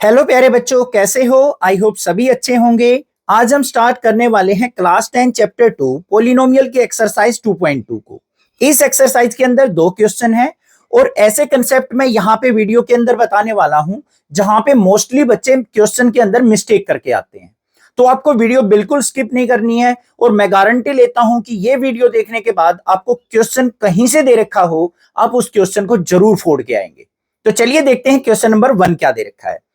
Hello प्यारे बच्चों, कैसे हो? आई होप सभी अच्छे होंगे। आज हम स्टार्ट करने वाले हैं क्लास 10 चैप्टर 2 पोलिनोमियल के एक्सरसाइज 2.2 को। इस एक्सरसाइज के अंदर दो क्वेश्चन हैं और ऐसे कंसेप्ट मैं यहाँ पे वीडियो के अंदर बताने वाला हूँ जहां पे मोस्टली बच्चे क्वेश्चन के अंदर मिस्टेक करके आते हैं। तो आपको वीडियो बिल्कुल स्किप नहीं करनी है और मैं गारंटी लेता हूं कि ये वीडियो देखने के बाद आपको क्वेश्चन कहीं से दे रखा हो, आप उस क्वेश्चन को जरूर फोड़ के आएंगे। तो चलिए देखते हैं क्वेश्चन नंबर 1 क्या दे रखा है।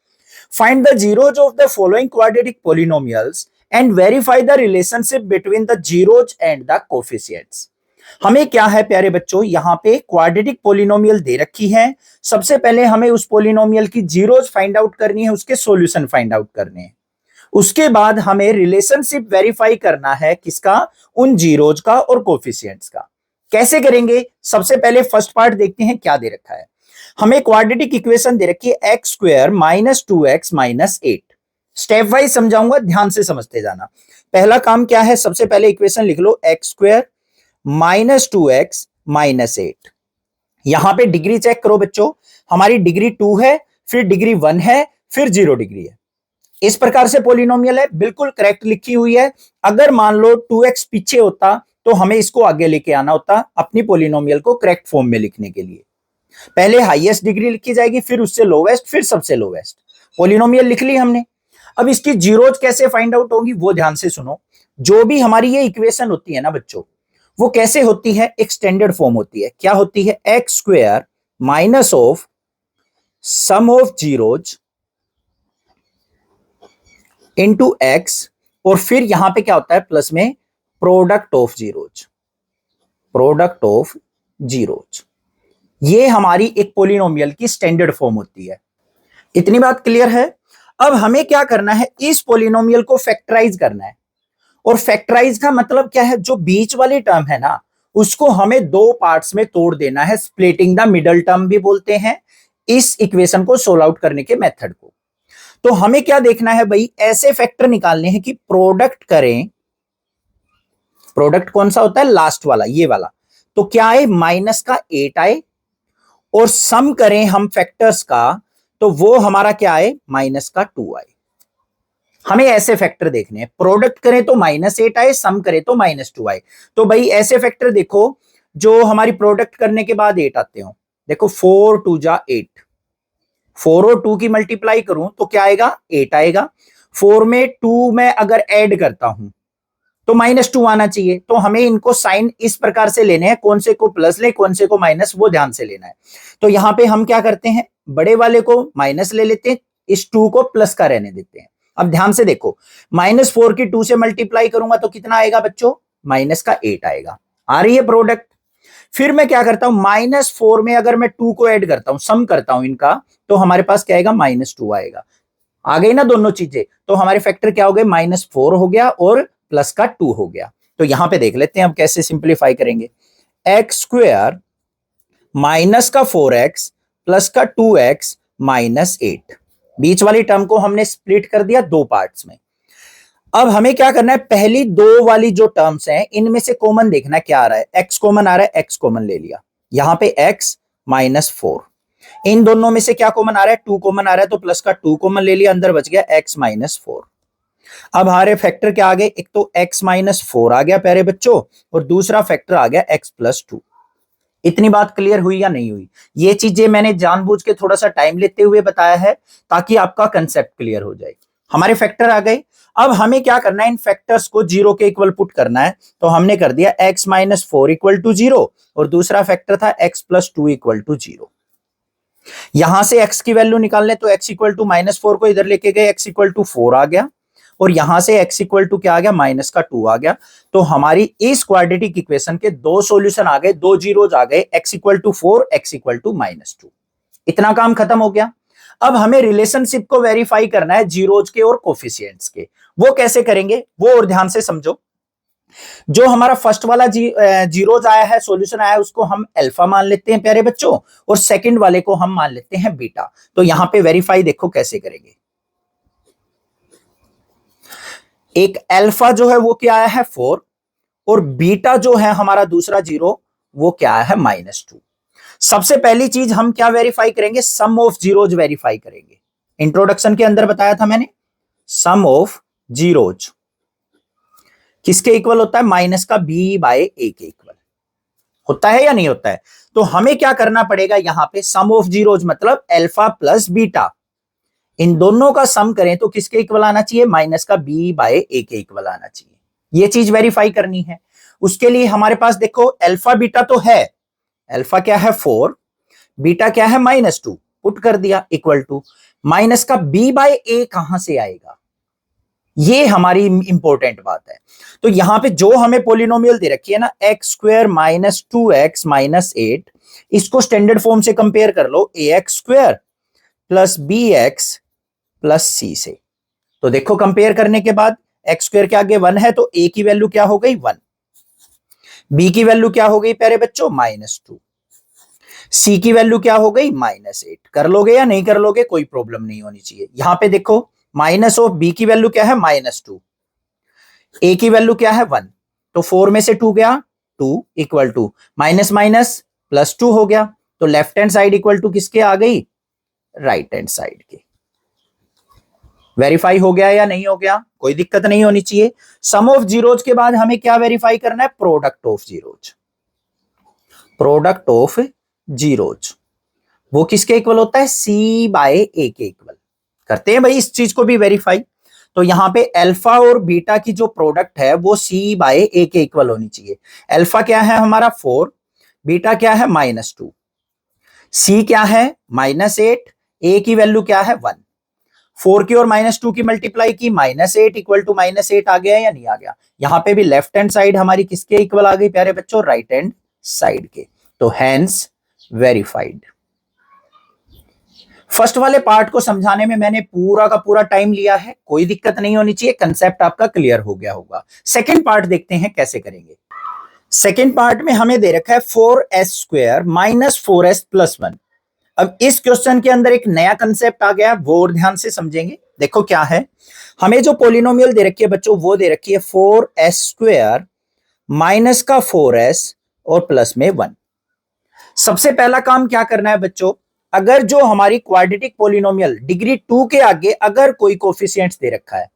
Find the zeros of the following quadratic polynomials and verify the relationship between the zeros and the coefficients। हमें क्या है प्यारे बच्चों, यहाँ पे क्वाड्रेटिक पोलिनोमियल दे रखी है। सबसे पहले हमें उस पोलिनोमियल की जीरोज फाइंड आउट करनी है, उसके सॉल्यूशन फाइंड आउट करने हैं। उसके बाद हमें रिलेशनशिप वेरीफाई करना है, किसका? उन जीरोज का और कोफिशिएंट्स का। कैसे करेंगे? सबसे पहले फर्स्ट पार्ट देखते हैं क्या दे रखा है। हमें क्वाड्रेटिक इक्वेशन दे रखी है x square minus 2x minus 8। Step wise समझाऊंगा, ध्यान से समझते जाना। पहला काम क्या है, सबसे पहले इक्वेशन लिख लो x square minus 2x minus 8। यहां पे डिग्री चेक करो बच्चों, हमारी डिग्री 2 है, फिर डिग्री 1 है, फिर 0 डिग्री है। इस प्रकार से पोलिनोमियल है, बिल्कुल करेक्ट लिखी हुई है। अगर मान लो 2x पीछे होता तो हमें इसको आगे लेके आना होता अपनी पोलिनोमियल को करेक्ट फॉर्म में लिखने के लिए। पहले हाईएस्ट डिग्री लिखी जाएगी, फिर उससे लोवेस्ट, फिर सबसे लोवेस्ट। पोलिनोमियल लिख ली हमने। अब इसकी जीरोज कैसे फाइंड आउट होंगी वो ध्यान से सुनो। जो भी हमारी ये इक्वेशन होती है ना बच्चों, वो कैसे होती है? एक स्टैंडर्ड फॉर्म होती है। क्या होती है? X square minus of sum of zeros into x, और फिर यहां पे क्या होता है प्लस में product of zeros, product of zeros. ये हमारी एक पोलिनोमियल की स्टैंडर्ड फॉर्म होती है। इतनी बात क्लियर है? अब हमें क्या करना है, इस पोलिनोमियल को फैक्टराइज करना है। और फैक्टराइज का मतलब क्या है? जो बीच वाली टर्म है ना, उसको हमें दो पार्ट्स में तोड़ देना है। स्प्लिटिंग द मिडल टर्म भी बोलते हैं इस इक्वेशन को सोल्व आउट करने के मेथड को। तो हमें क्या देखना है भाई, ऐसे फैक्टर निकालने हैं कि प्रोडक्ट करें। प्रोडक्ट कौन सा होता है? लास्ट वाला, ये वाला। तो क्या आए? माइनस का 8 आए, और सम करें हम फैक्टर्स का तो वो हमारा क्या आए? माइनस का 2 आए। हमें ऐसे फैक्टर देखने हैं। प्रोडक्ट करें तो माइनस 8 आए, सम करें तो माइनस 2 आए। तो भाई ऐसे फैक्टर देखो जो हमारी प्रोडक्ट करने के बाद 8 आते हो। देखो 4 2 जा 8, 4 और 2 की मल्टीप्लाई करूं तो क्या आएगा? 8 आएगा। 4 में 2 में अगर ऐड करता हूं तो माइनस 2 आना चाहिए। तो हमें इनको साइन इस प्रकार से लेने हैं, कौन से को प्लस ले कौन से को माइनस, वो ध्यान से लेना है। तो यहां पे हम क्या करते हैं, बड़े वाले को माइनस ले लेते हैं, इस 2 को प्लस का रहने देते हैं। अब ध्यान से देखो, -4 की 2 से मल्टीप्लाई करूंगा तो कितना आएगा बच्चों? माइनस का 8 आएगा। आ रही है प्रोडक्ट? फिर मैं क्या करता हूं, -4 में अगर मैं 2 को ऐड करता हूं, सम करता हूं इनका, तो हमारे पास क्या आएगा? -2 आएगा। आ गई ना दोनों चीजें? तो हमारे फैक्टर क्या हो गए? -4 हो गया और प्लस का 2 हो गया। तो यहां पे देख लेते हैं अब कैसे सिंप्लीफाई करेंगे। एक्स स्क्वायर माइनस का 4x प्लस का 2x माइनस 8, बीच वाली टर्म को हमने स्प्लिट कर दिया दो पार्ट्स में। अब हमें क्या करना है, पहली दो वाली जो टर्म्स हैं इनमें से कॉमन देखना क्या आ रहा है। x कॉमन आ रहा है, x कॉमन ले लिया। यहां पे x -4, इन दोनों में से क्या कॉमन आ रहा है? 2 कॉमन आ रहा है, तो प्लस का 2 कॉमन ले लिया, अंदर बच गया x -4। अब हमारे फैक्टर क्या आ गए? एक तो x -4 आ गया प्यारे बच्चों, और दूसरा फैक्टर आ गया x + 2। इतनी बात क्लियर हुई या नहीं हुई? ये चीजें मैंने जानबूझ के थोड़ा सा टाइम लेते हुए बताया है ताकि आपका कंसेप्ट क्लियर हो जाए। हमारे फैक्टर आ गए। अब हमें क्या करना है, इन फैक्टर्स को 0 के इक्वल पुट करना है। तो हमने कर दिया x -4 = 0, और दूसरा फैक्टर था x + 2 = 0। यहां से x की वैल्यू निकालने तो x = -4 को इधर लेके गए, x = 4 आ गया, और यहां से x = क्या आ गया? -2 आ गया। तो हमारी इस क्वाड्रेटिक इक्वेशन के दो सॉल्यूशन आ गए, दो जीरोज आ गए, x = 4, x = -2। इतना काम खत्म हो गया। अब हमें रिलेशनशिप को वेरीफाई करना है जीरोज के और कोफिशिएंट्स के। वो कैसे करेंगे वो और ध्यान से समझो। जो हमारा फर्स्ट वाला जीरोज आया है, सॉल्यूशन आया है, उसको हम अल्फा मान लेते हैं प्यारे बच्चों, और सेकंड वाले को हम मान लेते हैं बीटा। तो यहां पे वेरीफाई देखो कैसे करेंगे। एक अल्फा जो है वो क्या आया है? 4, और बीटा जो है हमारा दूसरा जीरो वो क्या आया है? -2। सबसे पहली चीज हम क्या वेरीफाई करेंगे? सम ऑफ जीरोज वेरीफाई करेंगे। इंट्रोडक्शन के अंदर बताया था मैंने, सम ऑफ जीरोज किसके इक्वल होता है, माइनस का b बाय a के इक्वल होता है या नहीं होता है। तो हमें क्या करना पड़ेगा, यहां पे सम ऑफ जीरोज मतलब अल्फा प्लस बीटा, इन दोनों का सम करें तो किसके इक्वल आना चाहिए, माइनस का b बाय a के इक्वल आना चाहिए। ये चीज वेरीफाई करनी है। उसके लिए हमारे पास देखो अल्फा बीटा तो है, अल्फा क्या है 4, बीटा क्या है -2, पुट कर दिया इक्वल टू, माइनस का b बाय a कहां से आएगा, ये हमारी इंपॉर्टेंट बात है। तो यहां पे जो हमें पोलिनोमियल दे रखी है ना, x² माइनस 2x माइनस 8, इसको स्टैंडर्ड फॉर्म से कंपेयर कर लो, ax² plus bx plus c से। तो देखो कंपेयर करने के बाद x² के आगे 1 है तो a की वैल्यू क्या हो गई 1, b की वैल्यू क्या हो गई प्यारे बच्चों -2, c की वैल्यू क्या हो गई -8। कर लोगे या नहीं कर लोगे, कोई प्रॉब्लम नहीं होनी चाहिए। यहां पे देखो माइनस ऑफ b की वैल्यू क्या है -2, a की वैल्यू क्या है 1, तो 4 में से 2 गया 2 equal to minus minus plus 2 हो गया, तो left hand side equal to किसके आ गई, राइट हैंड साइड के। वेरीफाई हो गया या नहीं हो गया, कोई दिक्कत नहीं होनी चाहिए। सम ऑफ जीरोज के बाद हमें क्या वेरीफाई करना है, product of zeros. Product of zeros वो किसके इक्वल होता है, c बाय a के इक्वल। करते हैं भाई इस चीज को भी वेरीफाई। तो यहां पे अल्फा और बीटा की जो प्रोडक्ट है वो c बाय a के इक्वल होनी चाहिए। अल्फा क्या है हमारा 4, बीटा क्या है -2, c क्या है -8, a की वैल्यू क्या है 1, 4 की और -2 की मल्टीप्लाई की -8 इक्वल टू -8 आ गया या नहीं आ गया। यहां पे भी लेफ्ट हैंड साइड हमारी किसके इक्वल आ गई प्यारे बच्चों, राइट हैंड साइड के। तो हैंस वेरीफाइड। फर्स्ट वाले पार्ट को समझाने में मैंने पूरा का पूरा टाइम लिया है, कोई दिक्कत नहीं होनी चाहिए, कंसेप्ट आपका क्लियर हो गया होगा। सेकंड पार्ट देखते हैं कैसे करेंगे। सेकंड पार्ट में हमें दे रखा है 4s² माइनस 4s प्लस 1। अब इस क्वेश्चन के अंदर एक नया कंसेप्ट आ गया, वो और ध्यान से समझेंगे। देखो क्या है, हमें जो पोलिनोमियल दे रखी है बच्चों वो दे रखी है 4s² माइनस का 4s और प्लस में 1। सबसे पहला काम क्या करना है बच्चों, अगर जो हमारी क्वाड्रेटिक पोलिनोमियल डिग्री 2 के आगे अगर कोई कोफिशिएंट्स दे रखा है,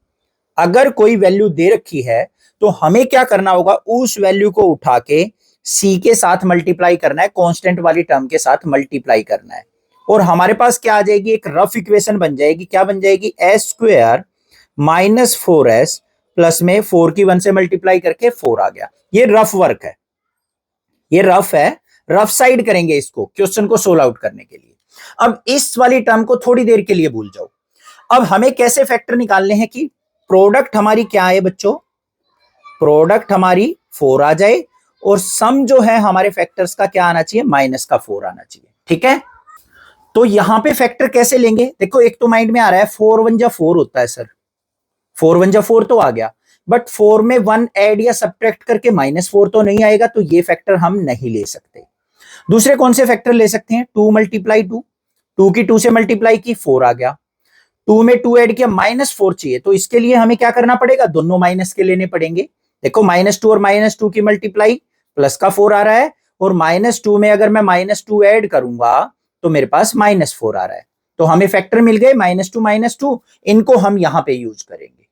अगर कोई वैल्यू दे रखी है, तो हमें क्या करना होगा, उस वैल्यू को उठा के c के साथ मल्टीप्लाई करना है, कांस्टेंट वाली टर्म के साथ मल्टीप्लाई करना है, और हमारे पास क्या आ जाएगी, एक रफ इक्वेशन बन जाएगी। क्या बन जाएगी, s² माइनस 4s प्लस में 4 की 1 से मल्टीप्लाई करके 4 आ गया। ये रफ वर्क है, ये रफ है, रफ साइड करेंगे इसको क्वेश्चन को सोल्व आउट करने के लिए। अब इस वाली टर्म को थोड़ी देर के लिए भूल जाओ। अब हमें कैसे फैक्टर निकालने हैं कि प्रोडक्ट हमारी क्या है बच्चों, प्रोडक्ट हमारी 4 आ जाए और सम जो है हमारे फैक्टर्स का क्या आना चाहिए, माइनस का 4 आना चाहिए। ठीक है, तो यहां पे फैक्टर कैसे लेंगे, देखो एक तो माइंड में आ रहा है 4 1 जा 4 होता है सर, 4 1 जा 4 तो आ गया, बट 4 में 1 ऐड या सब्ट्रैक्ट करके -4 तो नहीं आएगा, तो ये फैक्टर हम नहीं ले सकते। दूसरे कौन से फैक्टर ले सकते हैं, 2 मल्टीप्लाई 2, 2 की 2 से मल्टीप्लाई की 4 आ गया, 2 में 2 ऐड किया -4 चाहिए, तो इसके लिए हमें क्या करना पड़ेगा, दोनों माइनस के लेने पड़ेंगे। देखो -2 और -2 की मल्टीप्लाई प्लस का 4 आ रहा है, और -2 में अगर मैं -2 ऐड करूंगा तो मेरे पास -4 आ रहा है, तो हमें फैक्टर मिल गए -2, इनको हम यहां पे यूज करेंगे।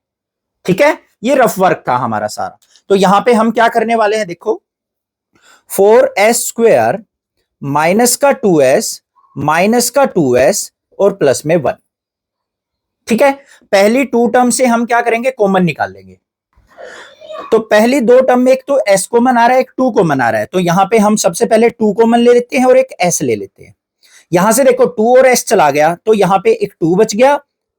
ठीक है, ये रफ वर्क था हमारा सारा। तो यहां पे हम क्या करने वाले हैं, देखो 4s² माइनस का 2s माइनस का 2s और प्लस में 1। ठीक है, पहली 2 टर्म से हम क्या करेंगे, कॉमन निकाल लेंगे। तो पहली 2 टर्म में एक तो s कॉमन आ रहा है, एक 2 कॉमन आ रहा है, तो यहां पे हम सबसे पहले 2 कॉमन ले लेते हैं और एक s ले लेते हैं। यहां से देखो 2 और s चला गया, तो यहां पे एक 2 बच गया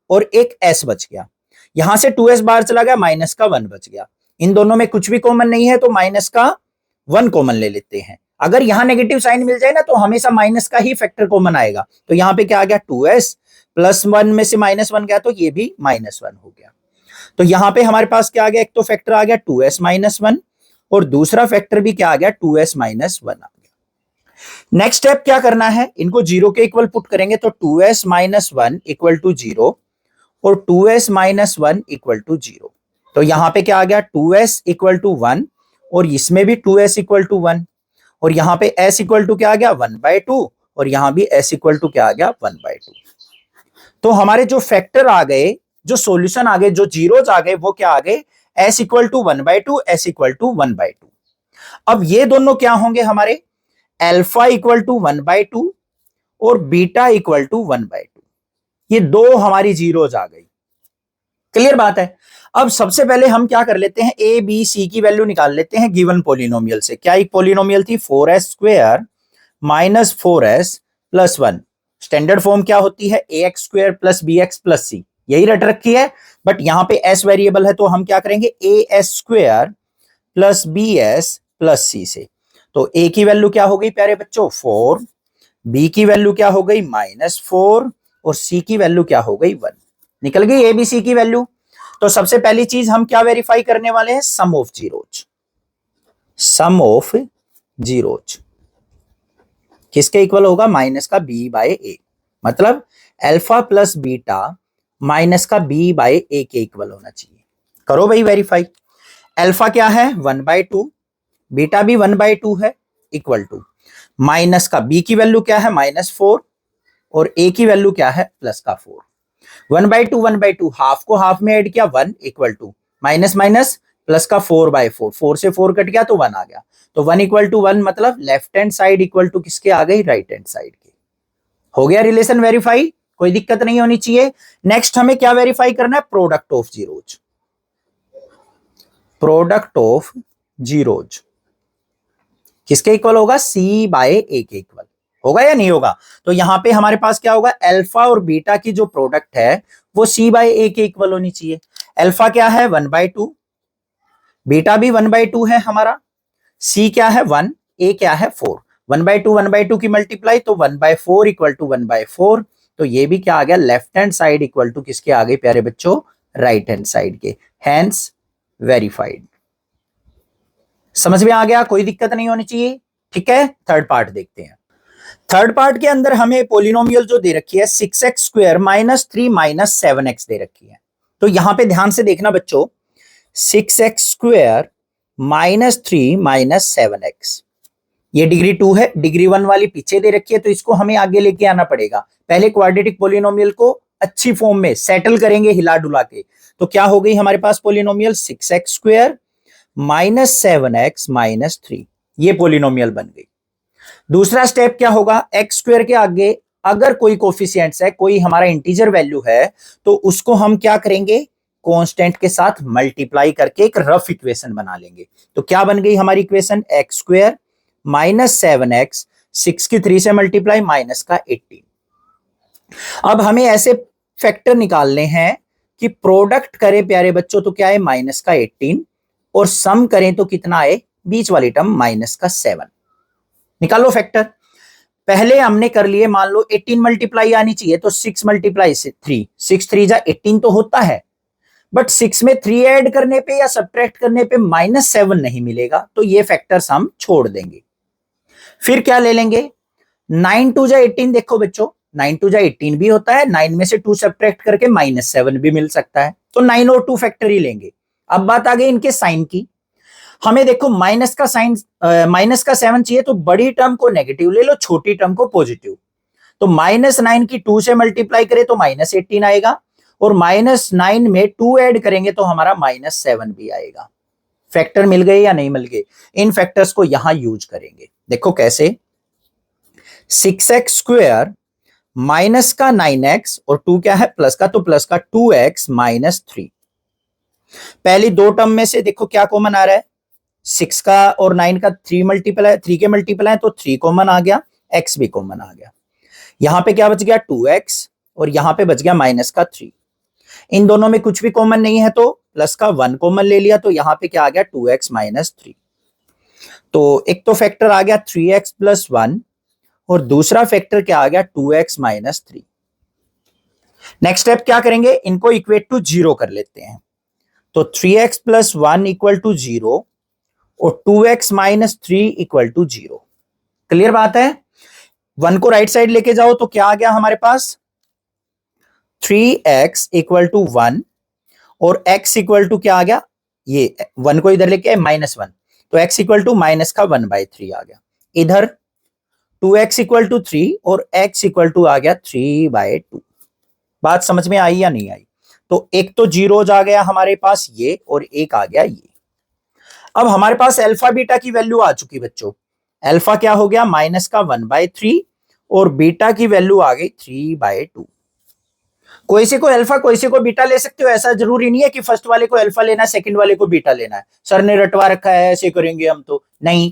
और एक s बच गया। यहां से 2s बाहर चला गया, माइनस का 1 बच गया। इन दोनों में कुछ भी कॉमन नहीं है, तो माइनस का 1 कॉमन ले लेते हैं। अगर यहां नेगेटिव साइन मिल जाए ना, तो हमेशा माइनस का ही फैक्टर कॉमन आएगा। तो यहां पे क्या आ गया, 2s प्लस 1 में से -1 गया, तो ये भी -1 हो गया। तो यहां पे हमारे पास क्या आ गया, एक तो फैक्टर आ गया 2s -1 और दूसरा फैक्टर भी क्या आ गया, 2s -1 आ गया। नेक्स्ट स्टेप क्या करना है, इनको 0 के इक्वल पुट करेंगे, तो 2s -1 इक्वल टू 0 और 2s -1 इक्वल टू 0। तो यहां पे क्या आ गया, 2s इक्वल टू 1 और इसमें भी 2s इक्वल टू 1, और यहां पे s इक्वल टू क्या आ गया, 1/2, और यहां भी s इक्वल टू क्या आ गया, 1/2। तो हमारे जो फैक्टर आ गए, जो सॉल्यूशन आ गए, जो जीरोज आ गए, वो क्या आ गए, s equal to 1/2, s equal to 1/2। अब ये दोनों क्या होंगे हमारे, अल्फा इक्वल टू 1/2 और बीटा इक्वल टू 1/2। ये दो हमारी जीरोज आ गई। क्लियर बात है। अब सबसे पहले हम क्या कर लेते हैं, ए बी सी की वैल्यू निकाल लेते हैं गिवन पोलिनोमियल से। क्या एक पोलिनोमियल थी, 4s² minus 4s plus 1। Standard form क्या होती है, ax² plus bx plus c, यही रट रखी है। बट यहां पे s वेरिएबल है तो हम क्या करेंगे, as² plus bs plus c से। तो a की वैल्यू क्या हो गई प्यारे बच्चों, 4, b की वैल्यू क्या हो गई -4 और c की वैल्यू क्या हो गई 1। निकल गई ए बी सी की वैल्यू। तो सबसे पहली चीज हम क्या वेरीफाई करने वाले हैं, sum of zeros. Sum of zeros किसके इक्वल होगा, माइनस का b बाय a, मतलब अल्फा प्लस बीटा माइनस का b बाय a के इक्वल होना चाहिए। करो भाई वेरीफाई। अल्फा क्या है 1/2, बीटा भी 1/2 है, इक्वल टू माइनस का b की वैल्यू क्या है -4 और a की वैल्यू क्या है प्लस का 4। 1/2 1/2, हाफ को हाफ में ऐड किया 1 equal to minus minus plus का 4/4, 4 से 4 कट गया तो 1 आ गया। तो 1 इक्वल टू 1 मतलब left hand side equal to किसके आ गई, राइट हैंड साइड के। हो गया रिलेशन वेरीफाई, कोई दिक्कत नहीं होनी चाहिए। नेक्स्ट हमें क्या वेरीफाई करना है, product of zeros. Product of zeros किसके इक्वल होगा, c बाय a के इक्वल होगा या नहीं होगा। तो यहां पे हमारे पास क्या होगा, अल्फा और बीटा की जो प्रोडक्ट है वो c बाय a के इक्वल होनी चाहिए। अल्फा क्या है 1/2, बीटा भी 1/2 है हमारा, c क्या है 1, a क्या है 4। 1/2 की मल्टीप्लाई तो 1/4 इक्वल टू 1/4। तो ये भी क्या आ गया, left hand side equal to किसके आ गई प्यारे बच्चों, राइट हैंड साइड के। Hence verified. समझ में आ गया, कोई दिक्कत नहीं होनी चाहिए। ठीक है, थर्ड पार्ट देखते हैं। थर्ड पार्ट के अंदर हमें पोलिनोमियल जो दे रखी है 6x² माइनस 3 माइनस 7x दे रखी है। तो यहां पे ध्यान से देखना बच्चों, 6x² माइनस 3 माइनस 7x, ये डिग्री 2 है, डिग्री 1 वाली पीछे दे रखी है, तो इसको हमें आगे लेके आना पड़ेगा। पहले क्वाड्रेटिक पोलिनोमियल को अच्छी फॉर्म में सेटल करेंगे हिला डुला के। तो क्या हो गई हमारे पास polynomial, 6x² minus 7x minus 3, ये पोलिनोमियल बन गई। दूसरा स्टेप क्या होगा, x² के आगे अगर कोई कोफिशिएंट्स है, कोई हमारा इंटीजर वैल्यू है, तो उसको हम क्या करेंगे, कांस्टेंट के साथ मल्टीप्लाई करके एक रफ इक्वेशन बना लेंगे। तो क्या बन गई हमारी इक्वेशन, x² माइनस 7x, 6 की 3 से मल्टीप्लाई माइनस का 18। अब हमें ऐसे फैक्टर निकालने हैं कि प्रोडक्ट करें प्यारे बच्चों तो क्या है, माइनस का 18 और सम करें तो कितना आए, बीच वाली टर्म माइनस का 7। निकालो फैक्टर। पहले हमने कर लिए, मान लो 18 मल्टीप्लाई आनी चाहिए, तो 6 मल्टीप्लाई से 3, 6 3 जा 18 तो होता है, बट 6 में 3 ऐड करने पे या सब्ट्रैक्ट करने पे -7 नहीं मिलेगा, तो ये फैक्टर्स हम छोड़ देंगे। फिर क्या ले लेंगे, 9 2 जा 18, देखो बच्चों 9 2 जा 18 भी होता है, 9 में से 2 सब्ट्रैक्ट करके -7 भी मिल सकता है, तो 9 और 2 फैक्टर ही लेंगे। अब बात आ गई इनके साइन की। हमें देखो माइनस का साइन, माइनस का 7 चाहिए, तो बड़ी टर्म को नेगेटिव ले लो, छोटी टर्म को पॉजिटिव। तो -9 की 2 से मल्टीप्लाई करें तो -18 आएगा, और -9 में 2 ऐड करेंगे तो हमारा -7 भी आएगा। फैक्टर मिल गए या नहीं मिल गए, इन फैक्टर्स को यहां यूज करेंगे। देखो कैसे, 6x² माइनस का 9x और 2 क्या है प्लस का, तो प्लस का 2x माइनस 3। पहली दो टर्म में से देखो क्या कॉमन आ रहा है, 6 का और 9 का 3 मल्टीपल, 3 के मल्टीपल है तो 3 कॉमन आ गया, x भी कॉमन आ गया। यहां पे क्या बच गया 2x और यहां पे बच गया माइनस का 3। इन दोनों में कुछ भी कॉमन नहीं है तो प्लस का 1 कॉमन ले लिया, तो यहां पे क्या आ गया 2x माइनस 3। तो एक तो फैक्टर आ गया 3x प्लस 1 और दूसरा फैक्टर क्या आ गया 2x माइनस 3। नेक्स्ट स्टेप क्या करेंगे, इनको इक्वेट टू 0 कर लेते हैं। तो 3x प्लस 1 इक्वल टू 0 और 2x minus 3 equal to 0। Clear बात है। 1 को राइट साइड लेके जाओ तो क्या आ गया हमारे पास, 3x इक्वल टू 1 और x इक्वल टू क्या आ गया, ये 1 को इधर लेके -1, तो x इक्वल टू माइनस का 1/3 आ गया। इधर 2x इक्वल टू 3 और x इक्वल टू आ गया 3/2। बात समझ में आई या नहीं आई? तो एक तो जीरोज आ गया हमारे पास ये, और एक आ गया ये। अब हमारे पास अल्फा बीटा की वैल्यू आ चुकी बच्चों। अल्फा क्या हो गया, माइनस का 1/3, और बीटा की वैल्यू आ गई 3/2। कोई से को अल्फा कोई से को बीटा ले सकते हो, ऐसा जरूरी नहीं है कि फर्स्ट वाले को अल्फा लेना है सेकंड वाले को बीटा लेना है। सर ने रटवा रखा है ऐसे करेंगे हम, तो नहीं।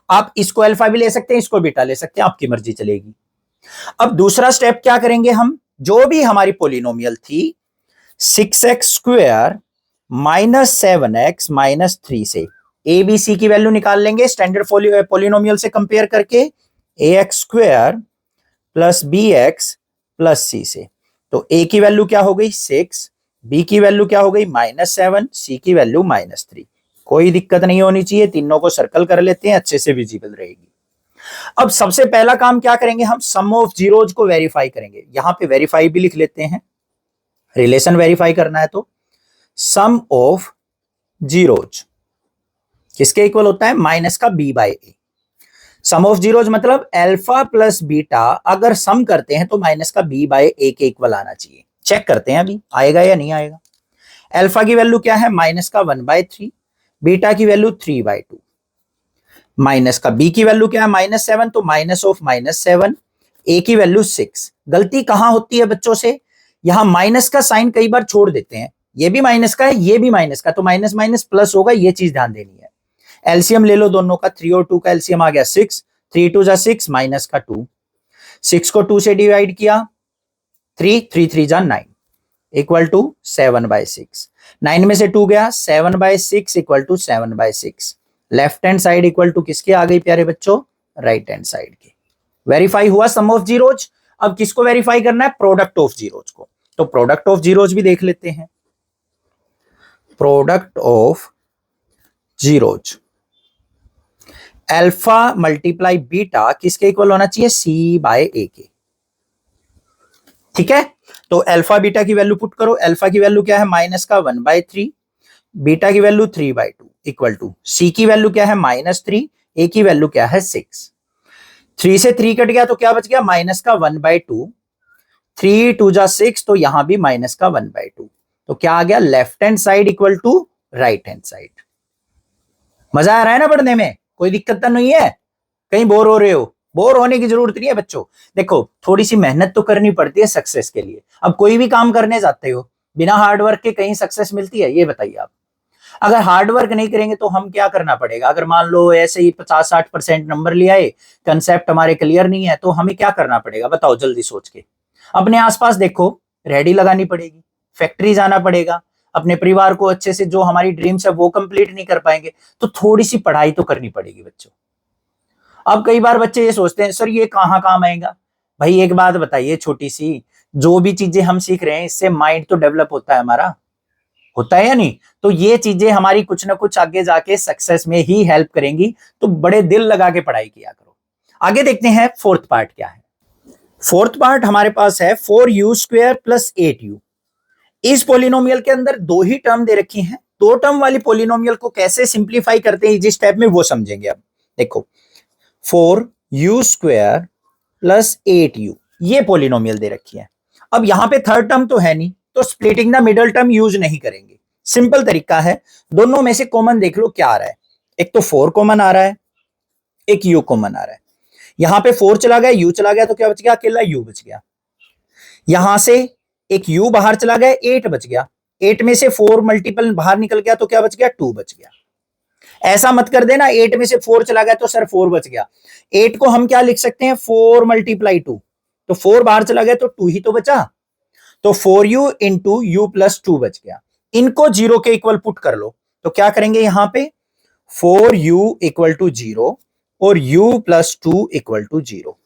आप इसको अल्फा भी ले सकते हैं, इसको बीटा ले सकते हैं, आपकी मर्जी चलेगी। अब दूसरा स्टेप क्या करेंगे हम, जो भी हमारी पोलिनोमियल थी 6x² माइनस 7x माइनस 3 से ए बी सी की वैल्यू निकाल लेंगे स्टैंडर्ड पोलिनोमियल से कंपेयर करके, ax² plus bx plus c से। तो a की वैल्यू क्या हो गई 6, b की वैल्यू क्या हो गई -7, c की वैल्यू -3। कोई दिक्कत नहीं होनी चाहिए, तीनों को सर्कल कर लेते हैं, अच्छे से विजिबल रहेगी। अब सबसे पहला काम क्या करेंगे हम, सम ऑफ जीरोज को वेरीफाई करेंगे। यहां पे वेरीफाई भी लिख लेते हैं, रिलेशन वेरीफाई करना है तो सम ऑफ जीरोज किसके इक्वल होता है, माइनस का b/a। सम ऑफ जीरोज मतलब अल्फा प्लस बीटा अगर सम करते हैं तो माइनस का b/a के इक्वल आना चाहिए। चेक करते हैं अभी आएगा या नहीं आएगा। अल्फा की वैल्यू क्या है, माइनस का 1/3, बीटा की वैल्यू 3/2, माइनस का b की वैल्यू क्या है -7, तो माइनस ऑफ -7, a की वैल्यू 6। गलती कहां होती है बच्चों से, यहां माइनस का साइन कई बार छोड़ देते हैं, ये भी माइनस का है ये भी माइनस का, तो माइनस माइनस प्लस होगा, ये चीज ध्यान देनी है। एलसीएम ले लो दोनों का, 3 और 2 का एलसीएम आ गया 6, 3 2 जा 6 माइनस का 2, 6 को 2 से डिवाइड किया 3, 3 3 जा 9 इक्वल टू 7/6। 9 में से 2 गया 7/6 equal to 7/6। Left hand side equal to किसके आ गई प्यारे बच्चों, राइट हैंड साइड के। वेरीफाई हुआ सम ऑफ जीरोज। अब किसको वेरीफाई करना है, प्रोडक्ट ऑफ जीरोज को। तो प्रोडक्ट ऑफ जीरोज भी देख लेते हैं। Product of zeros, alpha multiply beta किसके इक्वल होना चाहिए, c/a के। ठीक है, तो अल्फा बीटा की वैल्यू पुट करो। अल्फा की वैल्यू क्या है, माइनस का 1/3, बीटा की वैल्यू 3/2 इक्वल टू सी की वैल्यू क्या है -3, ए की वैल्यू क्या है 6। 3 से 3 कट गया तो क्या बच गया, माइनस का 1/2, 3 2 जा 6, तो यहां भी माइनस का 1/2। तो क्या आ गया, left hand side equal to right hand side. मजा आ रहा है ना पढ़ने में, कोई दिक्कत तो नहीं है, कहीं बोर हो रहे हो, बोर होने की जरूरत नहीं है बच्चों। देखो थोड़ी सी मेहनत तो करनी पड़ती है सक्सेस के लिए। अब कोई भी काम करने जाते हो बिना हार्डवर्क के कहीं सक्सेस मिलती है, ये बताइए आप। अगर हार्डवर्क नहीं करेंगे तो हम क्या करना पड़ेगा, अगर मान लो ऐसे ही 50-60% नंबर ले आए, कंसेप्ट हमारे क्लियर नहीं है, तो हमें क्या करना पड़ेगा बताओ जल्दी सोच के। अपने आसपास देखो, रेडी लगानी पड़ेगी, फैक्ट्री जाना पड़ेगा, अपने परिवार को अच्छे से जो हमारी ड्रीम्स है वो कंप्लीट नहीं कर पाएंगे, तो थोड़ी सी पढ़ाई तो करनी पड़ेगी बच्चों। अब कई बार बच्चे ये सोचते हैं सर ये कहाँ काम आएगा। भाई एक बात बताइए छोटी सी, जो भी चीजें हम सीख रहे हैं इससे माइंड तो डेवलप होता है हमारा, होता है या नहीं। तो ये चीजें हमारी कुछ ना कुछ आगे जाके सक्सेस में ही हेल्प करेंगी, तो बड़े दिल लगा के पढ़ाई किया करो। आगे देखते हैं फोर्थ पार्ट क्या है। फोर्थ पार्ट हमारे पास है 4u² प्लस 8u। इस पोलिनोमियल के अंदर दो ही टर्म दे रखी हैं, दो टर्म वाली पोलिनोमियल को कैसे सिंप्लीफाई करते हैं जिस टाइप में वो समझेंगे। अब देखो 4u² प्लस 8u ये पोलिनोमियल दे रखी है। अब यहां पे थर्ड टर्म तो है नहीं, तो splitting the middle term use नहीं करेंगे। सिंपल तरीका है, दोनों में से कॉमन देख लो क्या आ रहा है। एक तो 4 कॉमन आ रहा है, एक u कॉमन आ रहा है। यहां पे 4 चला गया, u चला गया, तो क्या बच गया, अकेला u बच गया। यहां से एक u बाहर चला गया, 8 बच गया। 8 में से 4 मल्टीपल बाहर निकल गया, तो क्या बच गया, 2 बच गया। ऐसा मत कर देना 8 में से 4 चला गया तो सर 4 बच गया। 8 को हम क्या लिख सकते हैं, 4 × 2, तो 4 बाहर चला गया तो 2 ही तो बचा, तो 4u × u + 2 बच गया। इनको 0 के इक्वल पुट कर लो, तो क्या करेंगे यहां पे 4u = 0 और u + 2 = 0।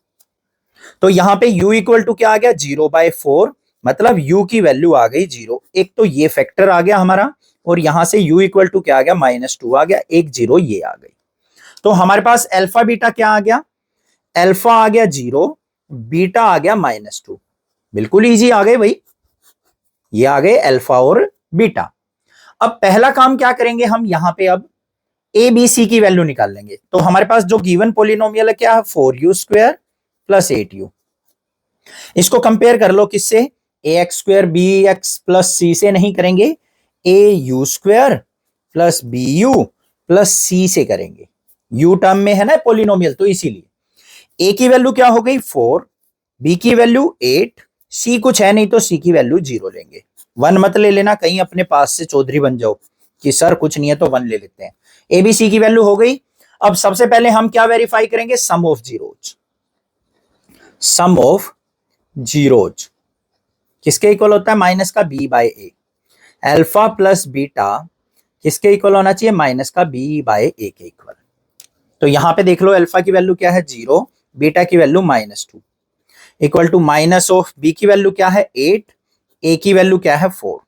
तो यहां पे u = क्या आ गया, 0/4, मतलब u की वैल्यू आ गई 0। एक तो ये फैक्टर आ गया हमारा, और यहां से u = क्या आ गया, -2 आ गया, एक 0 ये आ गई। तो हमारे पास अल्फा बीटा क्या आ गया, अल्फा आ गया 0, बीटा आ गया -2। बिल्कुल इजी आ गए भाई, ये आ गए अल्फा और बीटा। अब पहला काम क्या करेंगे हम, यहां पे अब ए बी सी की वैल्यू निकाल लेंगे। तो हमारे पास जो गिवन पोलिनोमियल है क्या है, 4u² प्लस 8u। इसको कंपेयर कर लो किससे, a x square b x plus c से नहीं करेंगे, a u square plus b u plus c से करेंगे। यू टर्म में है ना पोलिनोमियल, तो इसीलिए ए की वैल्यू क्या हो गई 4, बी की वैल्यू 8, सी कुछ है नहीं तो सी की वैल्यू 0 लेंगे। 1 मत ले लेना, कहीं अपने पास से चौधरी बन जाओ कि सर कुछ नहीं है तो 1 ले लेते हैं। ए बी सी की वैल्यू हो गई। अब सबसे पहले हम क्या वेरीफाई करेंगे, sum of zeros. Sum of zeros किसके इक्वल होता है, माइनस का b by a. Alpha plus beta किसके इक्वल होना चाहिए, माइनस का बी बाय ए के इक्वल। तो यहां पे देख लो अल्फा की वैल्यू क्या है 0, बीटा की value -2 equal to minus of B की वैल्यू क्या है 8, ए की वैल्यू क्या है 4।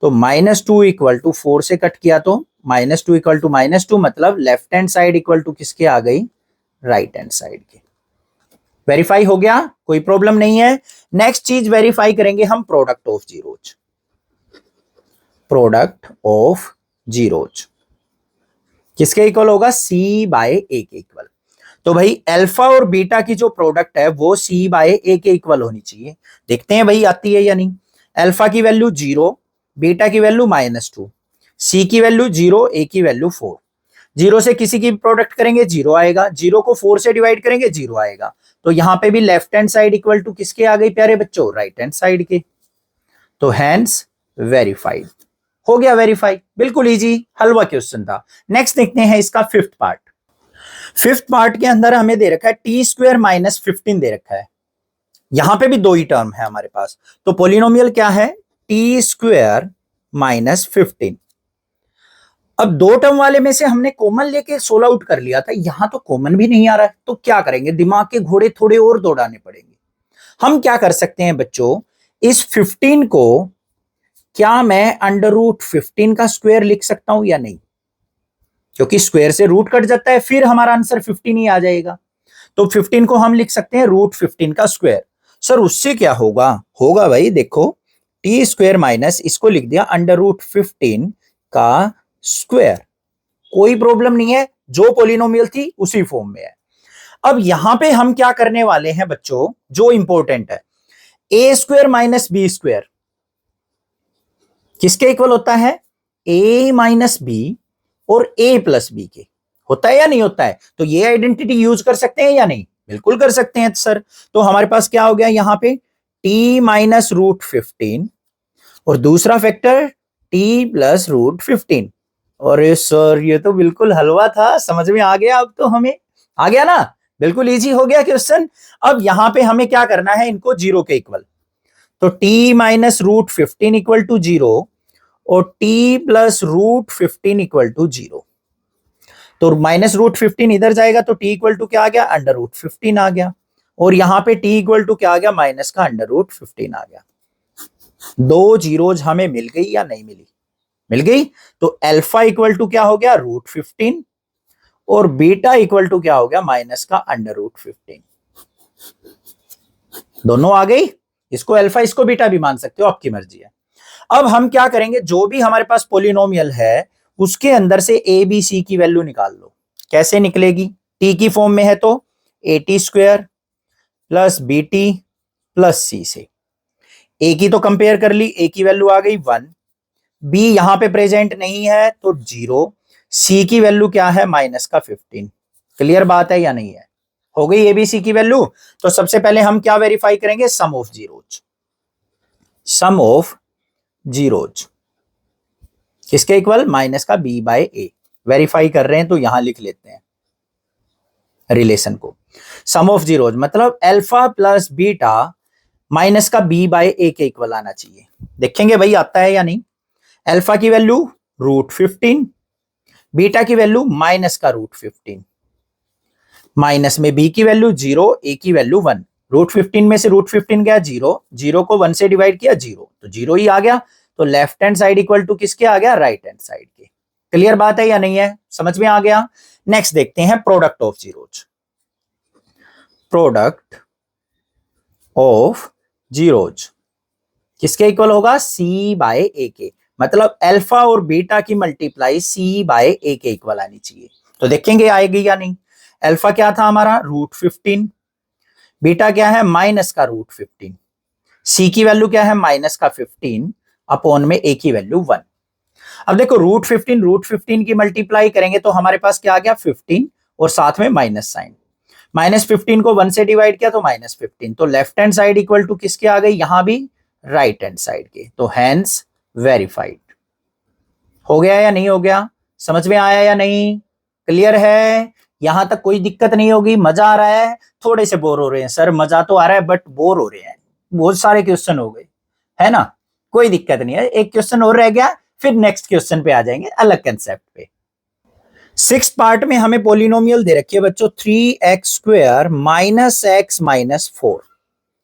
तो -2 इक्वल टू 4 से कट किया तो -2 इक्वल टू -2, मतलब left hand side equal to किसके आ गई, राइट हैंड साइड के। वेरीफाई हो गया, कोई प्रॉब्लम नहीं है। नेक्स्ट चीज वेरीफाई करेंगे हम product of zeros. Product of zeros किसके इक्वल होगा, सी बाय ए के इक्वल। तो भाई अल्फा और बीटा की जो प्रोडक्ट है वो सी बाय ए के इक्वल होनी चाहिए। देखते हैं भाई आती है या नहीं। अल्फा की वैल्यू 0, बीटा की वैल्यू -2, सी की वैल्यू 0, ए की वैल्यू 4। 0 से किसी की प्रोडक्ट करेंगे 0 आएगा, 0 को 4 से डिवाइड करेंगे 0 आएगा। तो यहां पे भी left hand side equal to किसके आ गई प्यारे बच्चों, राइट हैंड साइड के। तो हैंस वेरीफाइड हो गया, वेरीफाई, बिल्कुल इजी हलवा क्वेश्चन था। नेक्स्ट देखते हैं इसका फिफ्थ पार्ट। फिफ्थ पार्ट के अंदर हमें दे रखा है टी स्क्वायर -15 दे रखा है। यहां पे भी दो ही टर्म है हमारे पास। तो पोलिनोमियल क्या है, टी स्क्वायर -15। अब दो टर्म वाले में से हमने कॉमन लेके सोल्व आउट कर लिया था, यहां तो कॉमन भी नहीं आ रहा है, तो क्या करेंगे, दिमाग के घोड़े थोड़े और दौड़ाने पड़ेंगे। हम क्या कर सकते हैं बच्चों, इस 15 को क्या मैं √15 का स्क्वायर लिख सकता हूं या नहीं, क्योंकि स्क्वायर से रूट कट जाता है, फिर हमारा आंसर 15 ही आ जाएगा। तो 15 को हम लिख सकते हैं √15 का स्क्वायर। सर उससे क्या होगा, होगा भाई देखो, टी स्क्वायर माइनस इसको लिख दिया √15 का स्क्वायर। कोई प्रॉब्लम नहीं है, जो पोलिनोमियल थी उसी फॉर्म में है। अब यहां पे हम क्या करने वाले हैं बच्चों, जो इंपॉर्टेंट है, ए स्क्वायर माइनस बी स्क्वायर किसके इक्वल होता है, ए माइनस बी और ए प्लस बी के। होता है या नहीं होता है, तो ये आइडेंटिटी यूज कर सकते हैं या नहीं, बिल्कुल कर सकते हैं सर। तो हमारे पास क्या हो गया यहां पे, t -√15 और दूसरा फैक्टर t +√15। और सर ये तो बिल्कुल हलवा था, समझ में आ गया, अब तो हमें आ गया ना, बिल्कुल इजी हो गया क्वेश्चन। अब यहां पे हमें क्या करना है, इनको 0 के इक्वल। तो t -√15 इक्वल टू 0 और t +√15 इक्वल टू 0। तो -√15 इधर जाएगा तो t इक्वल टू क्या आ गया, √15 आ गया। और यहां पे t इक्वल टू क्या आ गया, माइनस का √15 आ गया। दो जीरोज हमें मिल गई या नहीं मिली, मिल गई। तो अल्फा इक्वल टू क्या हो गया, √15 और बीटा इक्वल टू क्या हो गया, माइनस का √15। दोनों आ गई, इसको अल्फा इसको बीटा भी मान सकते हो, आपकी मर्जी है। अब हम क्या करेंगे, जो भी हमारे पास पोलिनोमियल है उसके अंदर से ए बी सी की वैल्यू निकाल लो। कैसे निकलेगी, टी की फॉर्म में है तो a square plus b t plus c से। ए की तो कंपेयर कर ली, ए की वैल्यू आ गई 1, बी यहां पे प्रेजेंट नहीं है तो 0, सी की वैल्यू क्या है, माइनस का 15। क्लियर बात है या नहीं है, हो गई एबीसी की वैल्यू। तो सबसे पहले हम क्या वेरीफाई करेंगे, sum of zeros. Sum of zeros किसके इक्वल, माइनस का बी बाय ए। वेरीफाई कर रहे हैं तो यहां लिख लेते हैं रिलेशन को। सम ऑफ जीरोज मतलब अल्फा प्लस बीटा माइनस का बी बाय ए के इक्वल आना चाहिए। देखेंगे भाई आता है या नहीं। अल्फा की वैल्यू √15, बीटा की वैल्यू माइनस का √15, माइनस में बी की वैल्यू 0, ए की वैल्यू 1। √15 में से √15 गया 0, 0 को 1 से डिवाइड किया 0, तो 0 ही आ गया। तो left hand side equal to किसके आ गया, राइट हैंड साइड के। क्लियर बात है या नहीं है, समझ में आ गया। नेक्स्ट देखते हैं product of zeros. Product of zeros किसके इक्वल होगा, सी बाय ए के। मतलब अल्फा और बीटा की मल्टीप्लाई सी बाय ए के इक्वल आनी चाहिए। तो देखेंगे आएगी या नहीं। अल्फा क्या था हमारा √15, बीटा क्या है माइनस का √15, सी की वैल्यू क्या है माइनस का 15 अपॉन में ए की वैल्यू 1। अब देखो रूट 15 की मल्टीप्लाई करेंगे तो हमारे पास क्या आ गया 15 और साथ में माइनस साइन। माइनस 15 को 1 से डिवाइड किया तो माइनस 15, तो left hand side equal to किसके आ गई, यहां भी राइट हैंड साइड के, तो हैंस वेरीफाइड। हो गया या नहीं हो गया, समझ में आया या नहीं, क्लियर है, यहां तक कोई दिक्कत नहीं होगी, मजा आ रहा है, थोड़े से बोर हो रहे हैं सर, मजा तो आ रहा है बट बोर हो रहे हैं, बहुत सारे क्वेश्चन हो गए है ना, कोई दिक्कत नहीं है, एक क्वेश्चन और रह गया, फिर नेक्स्ट क्वेश्चन पे आ जाएंगे अलग कंसेप्ट पे। 6th पार्ट में हमें पोलिनोमियल दे रखी है बच्चों 3x² माइनस एक्स माइनस 4।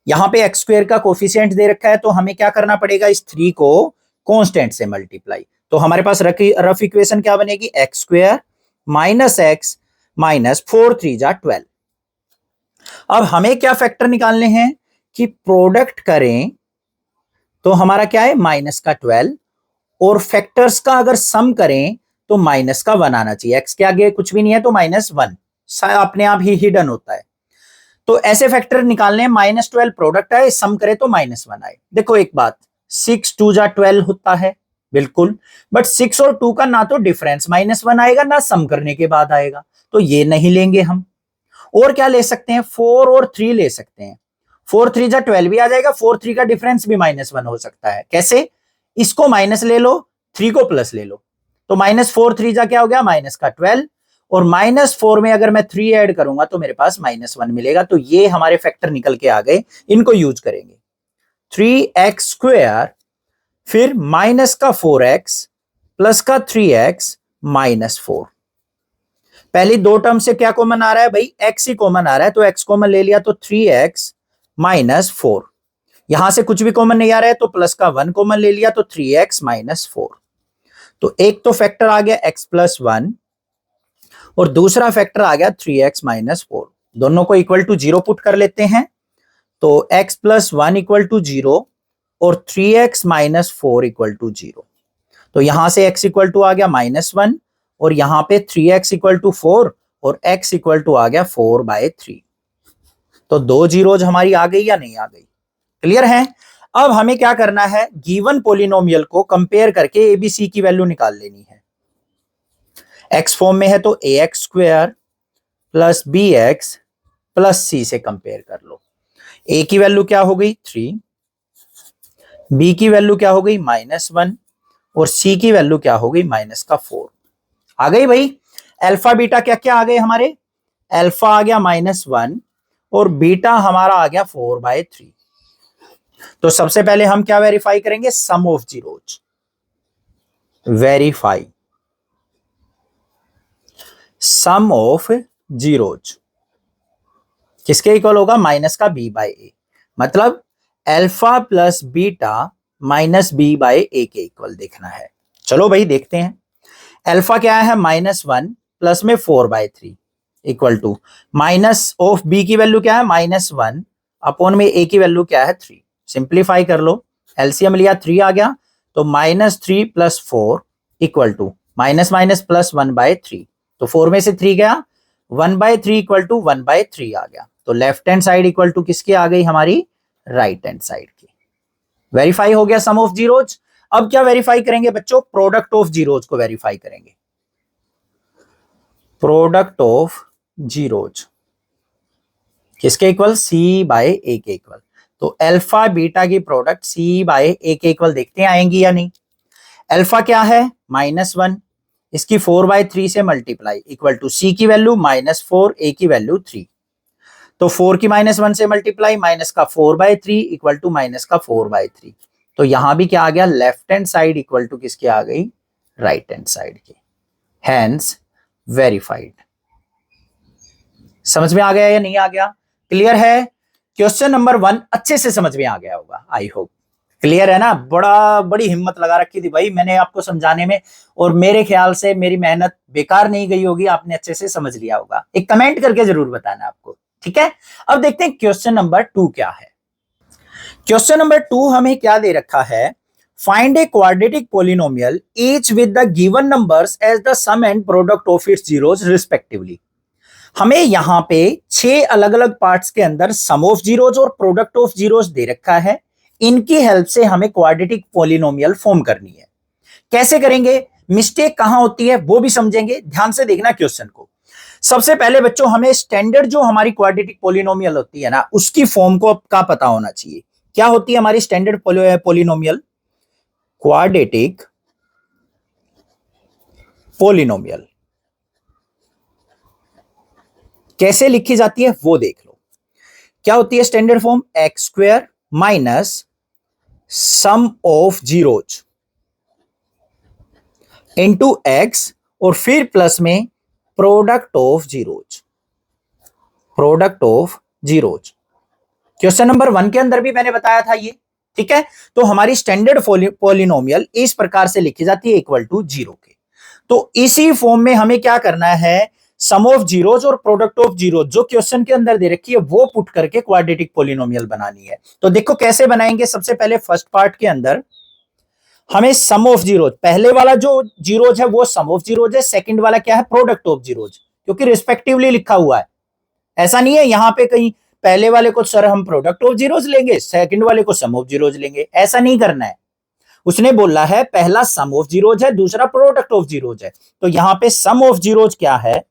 यहां पे x² का कोफिशिएंट दे रखा है तो हमें क्या करना पड़ेगा, इस 3 को कांस्टेंट से मल्टीप्लाई, तो हमारे पास रफ इक्वेशन क्या बनेगी, x² माइनस एक्स माइनस 4 3 जा 12। अब हमें क्या फैक्टर निकालने हैं कि प्रोडक्ट करें तो हमारा क्या है माइनस का 12, और फैक्टर्स का अगर सम करें तो माइनस का 1 आना चाहिए, एक्स के आगे कुछ भी नहीं है तो -1 अपने आप ही हिडन होता है। तो ऐसे फैक्टर निकालने हैं, -12 प्रोडक्ट है, सम करे तो -1 आए। देखो एक बात, 6 2 जा 12 होता है बिल्कुल, बट 6 और 2 का ना तो डिफरेंस -1 आएगा ना सम करने के बाद आएगा, तो ये नहीं लेंगे हम। और क्या ले सकते हैं, 4 और 3 ले सकते हैं, 4 3 जा 12 भी आ जाएगा, 4 3 का डिफरेंस भी -1 हो सकता है। कैसे, इसको माइनस ले लो, 3 को प्लस ले लो, तो -4 3 जा क्या हो गया माइनस का 12, और -4 में अगर मैं 3 ऐड करूंगा तो मेरे पास -1 मिलेगा। तो ये हमारे फैक्टर निकल के आ गए, इनको यूज करेंगे। 3x² फिर माइनस का 4x प्लस का 3x माइनस 4। पहली दो टर्म से क्या कॉमन आ रहा है भाई, x ही कॉमन आ रहा है, तो x कॉमन ले लिया तो 3x माइनस 4। यहां से कुछ भी कॉमन नहीं आ रहा है तो प्लस का 1 कॉमन ले लिया तो 3x माइनस 4। तो एक तो फैक्टर आ गया x प्लस 1 और दूसरा फैक्टर आ गया 3x माइनस 4। दोनों को इक्वल टू 0 पुट कर लेते हैं, तो x प्लस 1 इक्वल टू 0 और 3x माइनस 4 इक्वल टू 0। तो यहां से x इक्वल टू आ गया -1 और यहां पे 3x इक्वल टू 4 और x इक्वल टू आ गया 4/3। तो दो जीरोज हमारी आ गई या नहीं आ गई, क्लियर है। अब हमें क्या करना है, गिवन पोलिनोमियल को कंपेयर करके एबीसी की वैल्यू निकाल लेनी है। एक्स फॉर्म में है तो ax² plus bx plus c से कंपेयर कर लो। a की वैल्यू क्या हो गई 3, b की वैल्यू क्या हो गई -1 और c की वैल्यू क्या हो गई -4। आ गई भाई। अल्फा बीटा क्या क्या आ गए हमारे, अल्फा आ गया -1 और बीटा हमारा आ गया 4/3। तो सबसे पहले हम क्या वेरीफाई करेंगे, sum of zeros, verify sum of zeros किसके इक्वल होगा, माइनस का b/a, मतलब alpha plus beta minus b/a के इक्वल देखना है। चलो भाई देखते हैं। अल्फा क्या है -1 प्लस में 4/3 equal to minus of b की वैल्यू क्या है -1 अपॉन में a की वैल्यू क्या है 3। सिंप्लीफाई कर लो, एलसीएम लिया 3 आ गया, तो -3 plus 4 equal to minus minus plus 1/3, तो 4 में से 3 गया, 1/3 इक्वल टू 1/3 आ गया। तो left hand side equal to किसकी आ गई हमारी, राइट हैंड साइड की। वेरीफाई हो गया सम ऑफ जीरोज। अब क्या वेरीफाई करेंगे बच्चों, प्रोडक्ट ऑफ जीरोज को वेरीफाई करेंगे। प्रोडक्ट ऑफ जीरोज किसके इक्वल, c/a के इक्वल। तो अल्फा बीटा की प्रोडक्ट c/a के इक्वल देखते हैं आएंगी या नहीं। अल्फा क्या है -1, इसकी 4/3 से मल्टीप्लाई इक्वल टू c की वैल्यू -4, a की वैल्यू 3, तो 4 की -1 से मल्टीप्लाई माइनस का 4/3 इक्वल टू माइनस का 4/3। तो यहां भी क्या आ गया, left hand side equal to किसकी आ गई, राइट हैंड साइड की। Hence verified. समझ में आ गया या नहीं आ गया, क्लियर है। क्वेश्चन नंबर 1 अच्छे से समझ में आ गया होगा, आई होप क्लियर है ना। बड़ी हिम्मत लगा रखी थी भाई मैंने आपको समझाने में, और मेरे ख्याल से मेरी मेहनत बेकार नहीं गई होगी, आपने अच्छे से समझ लिया होगा। एक कमेंट करके जरूर बताना आपको, ठीक है। अब देखते हैं क्वेश्चन नंबर 2 क्या है। क्वेश्चन नंबर 2 हमें क्या दे रखा है, find a quadratic polynomial each with the given numbers as the sum and product of its zeroes respectively. हमें यहां पे 6 अलग अलग पार्ट्स के अंदर सम ऑफ जीरोस और प्रोडक्ट ऑफ जीरोस दे रखा है। इनकी हेल्प से हमें क्वाड्रेटिक पॉलिनोमियल फॉर्म करनी है। कैसे करेंगे, मिस्टेक कहां होती है वो भी समझेंगे। ध्यान से देखना क्वेश्चन को। सबसे पहले बच्चों हमें स्टैंडर्ड जो हमारी क्वाड्रेटिक पॉलिनोमियल होती है ना, उसकी फॉर्म को का पता होना चाहिए। क्या होती है हमारी स्टैंडर्ड पॉलिनोमियल? क्वाड्रेटिक पॉलिनोमियल कैसे लिखी जाती है वो देख लो। क्या होती है standard form? X square minus sum of zeros into x और फिर प्लस में product of zeros. Product of zeros question number 1 के अंदर भी मैंने बताया था ये। ठीक है, तो हमारी स्टैंडर्ड पॉलिनोमियल इस प्रकार से लिखी जाती है, इक्वल टू 0 के। तो इसी फॉर्म में हमें क्या करना है, सम ऑफ जीरोज और प्रोडक्ट ऑफ जीरोज जो क्वेश्चन के अंदर दे रखी है वो पुट करके क्वाड्रेटिक पॉलिनोमियल बनानी है। तो देखो कैसे बनाएंगे। सबसे पहले फर्स्ट पार्ट के अंदर हमें सम ऑफ जीरोज, पहले वाला जो जीरोज है वो सम ऑफ जीरोज है, सेकंड वाला क्या है, प्रोडक्ट ऑफ जीरोज, क्योंकि रिस्पेक्टिवली लिखा हुआ है। ऐसा नहीं है यहां पे कहीं पहले वाले को सर हम प्रोडक्ट ऑफ जीरोज लेंगे, सेकंड वाले को सम ऑफ जीरोज लेंगे, ऐसा नहीं करना है। उसने बोला है पहला सम ऑफ जीरोज है, दूसरा प्रोडक्ट ऑफ जीरोज है। तो यहां पे सम ऑफ जीरोज क्या है,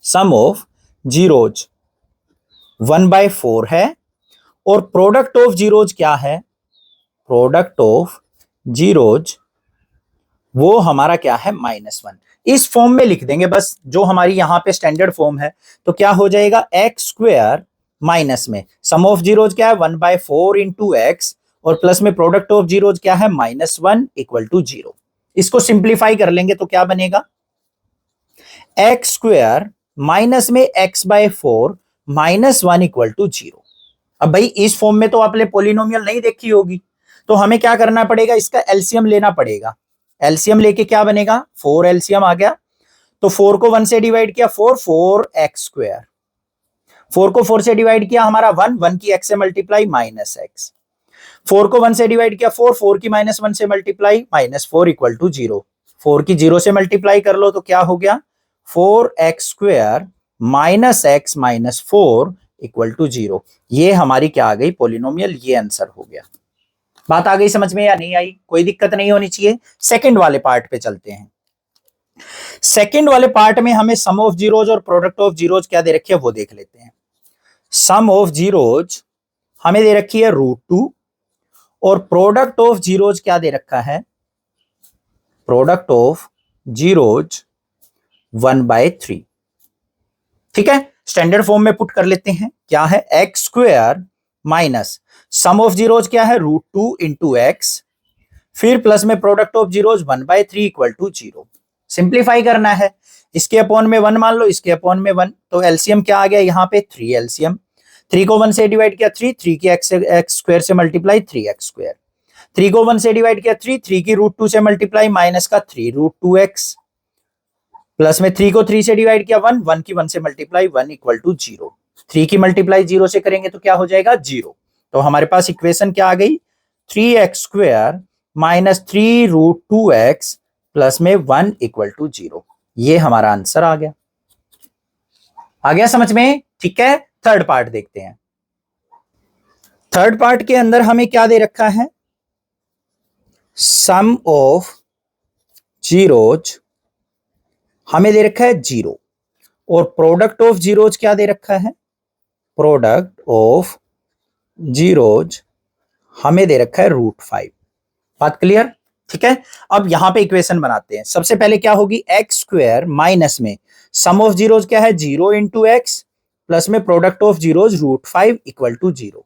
सम ऑफ जीरोज 1/4 है, और प्रोडक्ट ऑफ जीरोज क्या है, प्रोडक्ट ऑफ जीरोज वो हमारा क्या है, -1। इस फॉर्म में लिख देंगे बस, जो हमारी यहां पे स्टैंडर्ड फॉर्म है। तो क्या हो जाएगा, एक्स स्क्वायर माइनस में सम ऑफ जीरोज क्या है 1/4 इंटू एक्स, और प्लस में प्रोडक्ट ऑफ जीरोज क्या है -1 इक्वल टू 0। इसको सिंप्लीफाई कर लेंगे तो क्या बनेगा, एक्स स्क्वायर माइनस में x/4 -1 इक्वल टू 0। अब भाई इस फॉर्म में तो आपने पॉलिनोमियल नहीं देखी होगी, तो हमें क्या करना पड़ेगा, इसका एलसीएम लेना पड़ेगा। एलसीएम लेके क्या बनेगा, 4 एलसीएम आ गया। तो 4 को 1 से डिवाइड किया, 4x स्क्वायर, 4 को 4 से डिवाइड किया हमारा 1 की x से मल्टीप्लाई -x, 4 को 1 से डिवाइड किया 4 की -1 से मल्टीप्लाई -4 इक्वल टू 0, 4 की 0 से मल्टीप्लाई कर लो तो क्या हो गया, 4x square -x -4 equal to 0। ये हमारी क्या आ गई, पॉलिनोमियल, ये आंसर हो गया। बात आ गई समझ में या नहीं आई, कोई दिक्कत नहीं होनी चाहिए। सेकंड वाले पार्ट पे चलते हैं। सेकंड वाले पार्ट में हमें सम ऑफ जीरोज और प्रोडक्ट ऑफ जीरोज क्या दे रखी है वो देख लेते हैं। सम ऑफ जीरोज हमें दे रखी है √2, और प्रोडक्ट ऑफ जीरोज क्या दे रखा है, प्रोडक्ट ऑफ जीरोज 1/3। ठीक है, स्टैंडर्ड फॉर्म में पुट कर लेते हैं। क्या है, x square minus sum of zeroes क्या है √2 इंटू एक्स, फिर प्लस में product of zeroes 1/3 equal to 0। Simplify करना है, इसके अपॉन में 1 मान लो, इसके अपॉन में 1, तो एलसीएम क्या आ गया यहाँ पे 3 एलसीएम। 3 को 1 से डिवाइड किया 3 की एक्स स्क्वायर से मल्टीप्लाई 3x स्क्वायर, 3 को 1 से डिवाइड किया 3 की √2 से मल्टीप्लाई माइनस का 3√2x, प्लस में 3 को 3 से डिवाइड किया 1 की 1 से मल्टीप्लाई 1 इक्वल टू 0। 3 की मल्टीप्लाई 0 से करेंगे तो क्या हो जाएगा, 0। तो हमारे पास इक्वेशन क्या आ गई, 3x square minus 3√2x plus में 1 इक्वल टू 0। ये हमारा आंसर आ गया समझ में। ठीक है, थर्ड पार्ट देखते हैं। थर्ड पार्ट के अंदर हमें क्या दे रखा है, सम ऑफ जीरोज हमें दे रखा है 0, और प्रोडक्ट ऑफ जीरोज क्या दे रखा है, प्रोडक्ट ऑफ जीरोज हमें दे रखा है √5। बात क्लियर, ठीक है। अब यहां पे इक्वेशन बनाते हैं। सबसे पहले क्या होगी, एक्स स्क्वायर माइनस में सम ऑफ जीरोज क्या है 0 इंटू एक्स, प्लस में product of zeroes √5 equal to 0।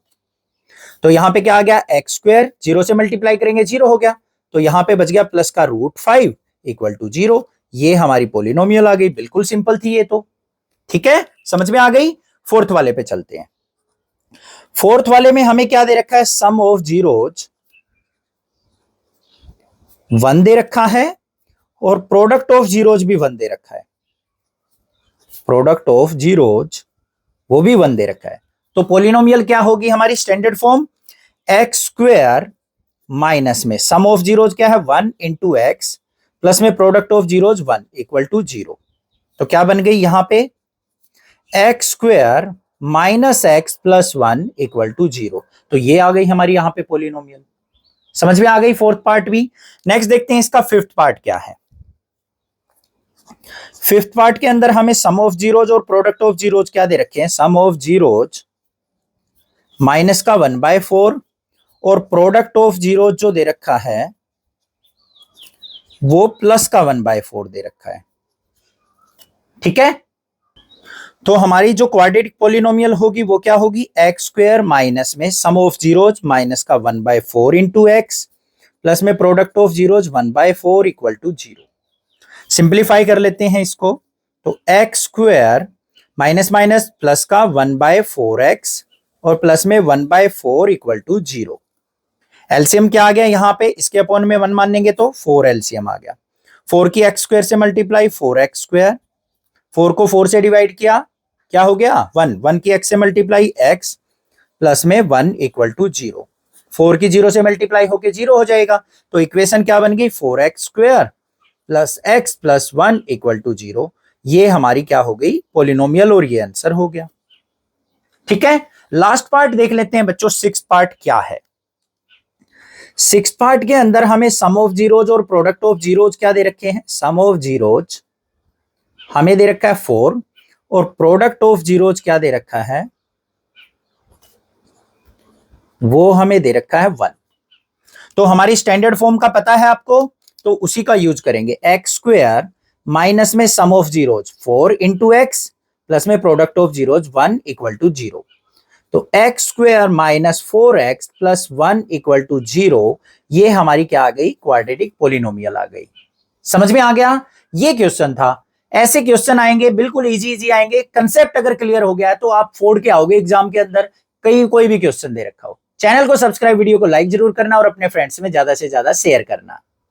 तो यहां पे क्या आ गया, एक्स स्क्वायर 0 से मल्टीप्लाई करेंगे 0 हो गया, तो यहां पे बच गया प्लस का √5 इक्वल टू 0। ये हमारी पॉलिनोमियल आ गई, बिल्कुल सिंपल थी ये तो। ठीक है, समझ में आ गई। फोर्थ वाले पे चलते हैं। फोर्थ वाले में हमें क्या दे रखा है, सम ऑफ जीरोज 1 दे रखा है, और प्रोडक्ट ऑफ जीरोज भी 1 दे रखा है, प्रोडक्ट ऑफ जीरोज वो भी 1 दे रखा है। तो पॉलिनोमियल क्या होगी हमारी, standard form x square minus में सम ऑफ जीरोज क्या है 1 इंटू एक्स, प्लस में product of zeros 1 equal to 0। तो क्या बन गई यहां पे, x square minus x plus 1 equal to 0। तो ये आ गई हमारी यहां पे पोलिनोमियल। समझ में आ गई फोर्थ पार्ट भी। नेक्स्ट देखते हैं इसका फिफ्थ पार्ट क्या है। फिफ्थ पार्ट के अंदर हमें सम ऑफ जीरोज और प्रोडक्ट ऑफ जीरोज क्या दे रखे हैं, सम ऑफ जीरोज माइनस का 1/4 और प्रोडक्ट ऑफ जीरोज जो दे रखा है वो प्लस का 1/4 दे रखा है। ठीक है, तो हमारी जो क्वाड्रेटिक पोलिनोमियल होगी वो क्या होगी, एक्स स्क्वायर माइनस में सम ऑफ जीरोज माइनस का 1/4 इंटू एक्स प्लस में product of zeroes 1/4 equal to 0। Simplify कर लेते हैं इसको, तो x square minus minus plus का 1/4x और प्लस में 1/4 इक्वल टू 0। एलसीएम क्या आ गया यहाँ पे, इसके अपॉन में 1 मानेंगे तो 4 एलसीएम आ गया। 4 की एक्स स्क्वायर से मल्टीप्लाई 4x स्क्वायर, 4 को 4 से डिवाइड किया क्या हो गया 1, 1 की x से मल्टीप्लाई x प्लस में 1 इक्वल टू 0। 4 की 0 से मल्टीप्लाई होके 0 हो जाएगा, तो इक्वेशन क्या बन गई 4x square plus x plus 1 equal to 0। ये हमारी क्या हो गई पोलिनोमियल और ये आंसर हो गया। ठीक है, लास्ट पार्ट देख लेते हैं बच्चों, सिक्स्थ पार्ट क्या है। सिक्स्थ पार्ट के अंदर हमें सम ऑफ जीरोज और प्रोडक्ट ऑफ जीरोज क्या दे रखे हैं, सम ऑफ जीरोज हमें दे रखा है 4 और प्रोडक्ट ऑफ जीरोज क्या दे रखा है, वो हमें दे रखा है 1। तो हमारी स्टैंडर्ड फॉर्म का पता है आपको, तो उसी का यूज करेंगे। एक्स स्क्वायर माइनस में sum of zeros 4 into x plus में product of zeros 1 equal to 0। तो x square minus 4x plus 1 equal to 0, ये हमारी क्या आ गई क्वाड्रेटिक पोलिनोमियल आ गई। समझ में आ गया, ये क्वेश्चन था। ऐसे क्वेश्चन आएंगे बिल्कुल इजी इजी आएंगे, कंसेप्ट अगर क्लियर हो गया तो आप फोड़ के आओगे एग्जाम के अंदर, कहीं कोई भी क्वेश्चन दे रखा हो। चैनल को सब्सक्राइब, वीडियो को लाइक जरूर करना और अपने फ्रेंड्स में ज्यादा से ज्यादा शेयर करना।